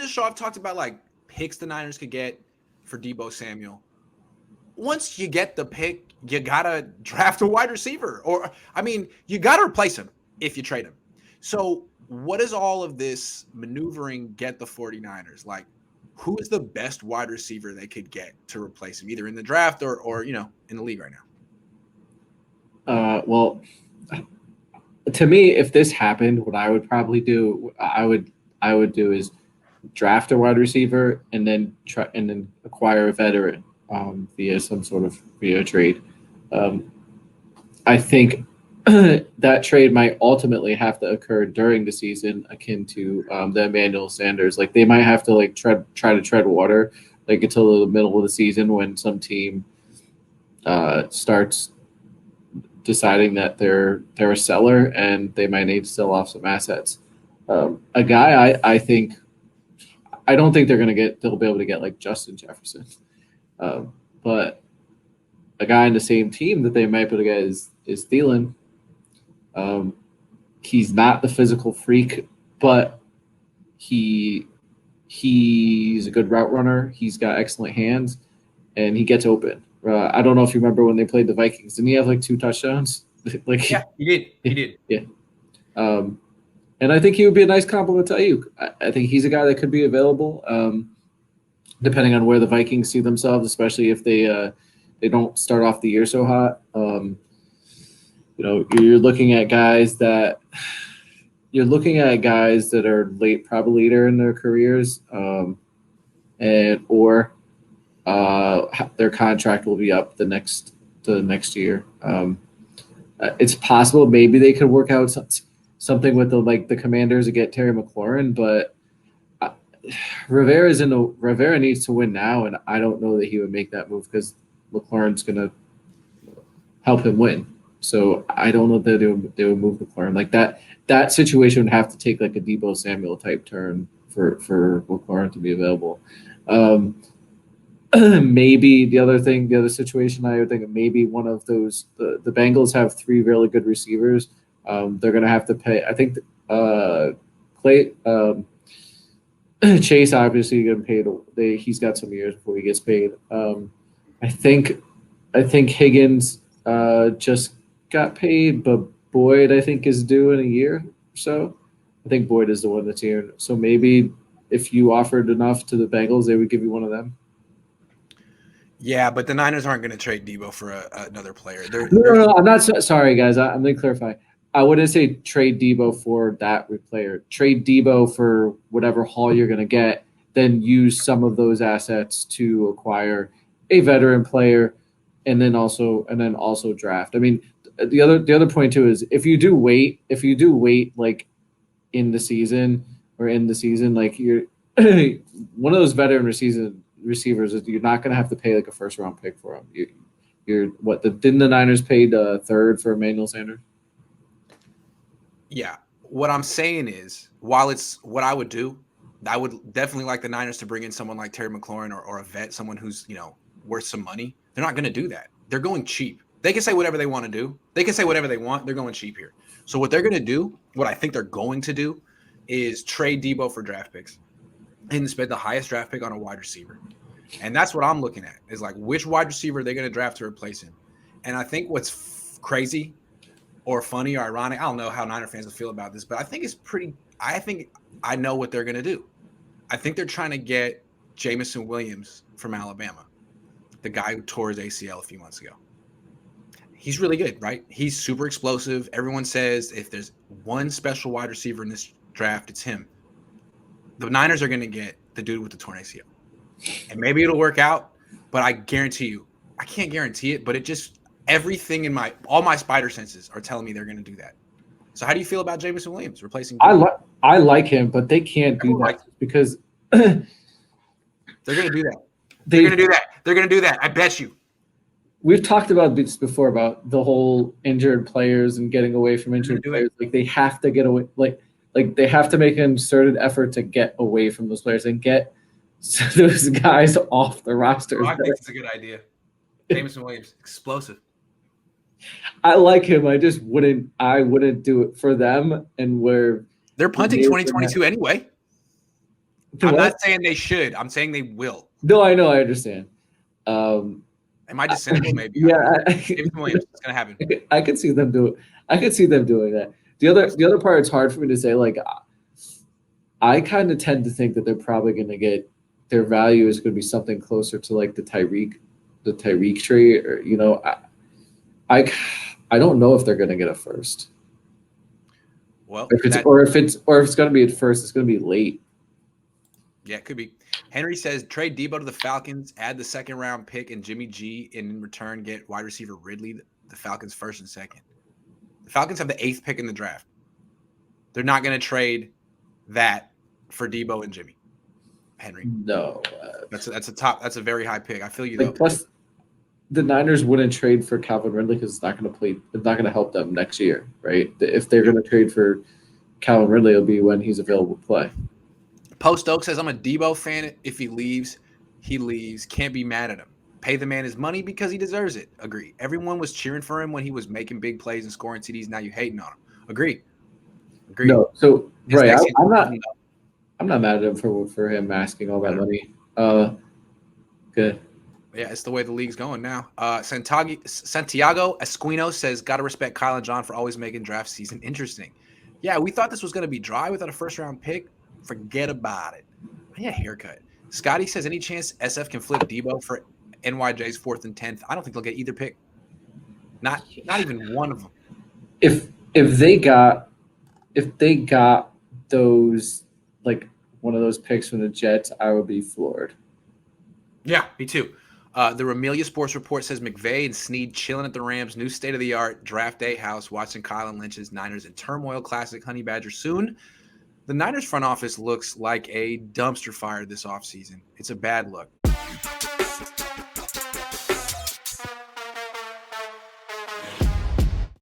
the show, I've talked about like picks the Niners could get for Deebo Samuel. Once you get the pick, you gotta draft a wide receiver, or I mean, you gotta replace him if you trade him. So, what does all of this maneuvering get the 49ers? Like, who is the best wide receiver they could get to replace him, either in the draft or in the league right now? Well, to me, if this happened, what I would probably do, I would do is draft a wide receiver and then acquire a veteran via some sort of trade. I think that trade might ultimately have to occur during the season, akin to the Emmanuel Sanders. Like they might have to like try to tread water like until the middle of the season when some team starts deciding that they're a seller and they might need to sell off some assets. A guy I don't think they'll be able to get like Justin Jefferson, but a guy in the same team that they might be able to get is Thielen. He's not the physical freak, but he's a good route runner. He's got excellent hands, and he gets open. I don't know if you remember when they played the Vikings. Didn't he have like 2 touchdowns? Yeah, he did. He did. Yeah. And I think he would be a nice compliment to Ayuk. I think he's a guy that could be available, depending on where the Vikings see themselves, especially if they don't start off the year so hot. You're looking at guys that are probably later in their careers, or their contract will be up the next year. It's possible maybe they could work out something with the Commanders to get Terry McLaurin, but Rivera needs to win now, and I don't know that he would make that move because McLaurin's going to help him win. So I don't know that they would move McLaurin like that. That situation would have to take like a Deebo Samuel type turn for McLaurin to be available. Maybe the other situation I would think maybe one of those the Bengals have 3 really good receivers. They're going to have to pay. I think Chase obviously getting paid. He's got some years before he gets paid. I think Higgins just got paid, but Boyd I think is due in a year or so. I think Boyd is the one that's here. So maybe if you offered enough to the Bengals, they would give you one of them. Yeah, but the Niners aren't going to trade Deebo for another player. No, I'm not sorry, guys. I'm going to clarify. I wouldn't say trade Deebo for that player. Trade Deebo for whatever haul you're going to get, then use some of those assets to acquire a veteran player, and then also draft. I mean, the other point too is if you do wait like in the season, like you're one of those veteran receivers is you're not going to have to pay like a first round pick for him. Didn't the Niners paid third for Emmanuel Sanders? Yeah. What I'm saying is, while it's what I would do, I would definitely like the Niners to bring in someone like Terry McLaurin or a vet, someone who's, worth some money. They're not going to do that. They're going cheap. They can say whatever they want to do. They can say whatever they want. They're going cheap here. So what they're going to do, what I think they're going to do, is trade Deebo for draft picks and spend the highest draft pick on a wide receiver. And that's what I'm looking at, is like which wide receiver they're going to draft to replace him. And I think what's crazy or funny or ironic, I don't know how Niner fans will feel about this, but I think I know what they're going to do. I think they're trying to get Jameson Williams from Alabama, the guy who tore his ACL a few months ago. He's really good, right? He's super explosive. Everyone says if there's one special wide receiver in this draft, it's him. The Niners are going to get the dude with the torn ACL. And maybe it'll work out, but I guarantee you, I can't guarantee it, but it just, everything in all my spider senses are telling me they're going to do that. So how do you feel about Jameson Williams replacing? I like him, but they can't do that because they're going to do that. They're going to do that. They're going to do that. I bet you. We've talked about this before about the whole injured players and getting away from injured players. Like they have to get away. Like they have to make an concerted effort to get away from those players and get those guys off the roster. I think it's a good idea. Jameson Williams, explosive. I like him. I just wouldn't. I wouldn't do it for them. And where they're punting 2022 anyway. I'm not saying they should. I'm saying they will. No, I know. I understand. Am I just cynical? Maybe. Yeah, David Williams. It's gonna happen. I could see them do. I could see them doing that. The other part, it's hard for me to say. Like, I kind of tend to think that they're probably going to get their value is going to be something closer to like the Tyreek trade, or I don't know if they're going to get a first. Well, if it's going to be at first, it's going to be late. Yeah, it could be. Henry says trade Deebo to the Falcons, add the second round pick and Jimmy G, and in return get wide receiver Ridley, the Falcons first and second. The Falcons have the 8th pick in the draft. They're not going to trade that for Deebo and Jimmy. Henry. No. That's a very high pick. I feel you though. Plus, the Niners wouldn't trade for Calvin Ridley because it's not going to help them next year, right? If they're going to trade for Calvin Ridley, it'll be when he's available to play. Post Oak says, I'm a Deebo fan. If he leaves, he leaves. Can't be mad at him. Pay the man his money because he deserves it. Agree. Everyone was cheering for him when he was making big plays and scoring TDs. Now you hating on him. Agree. No, so right. I'm not mad at him for him asking all that money. Good. Yeah, it's the way the league's going now. Santiago Esquino says, gotta respect Kyle and John for always making draft season interesting. Yeah, we thought this was gonna be dry without a first round pick. Forget about it. I need a haircut. Scotty says, any chance SF can flip Deebo for NYJ's 4th and 10th? I don't think they'll get either pick. Not even one of them. If they got those, like one of those picks from the Jets, I would be floored. Yeah, me too. The Ramelia Sports Report says McVay and Snead chilling at the Rams' new state-of-the-art draft day house, watching Kyle and Lynch's Niners in turmoil. Classic Honey Badger soon. The Niners front office looks like a dumpster fire this offseason. It's a bad look.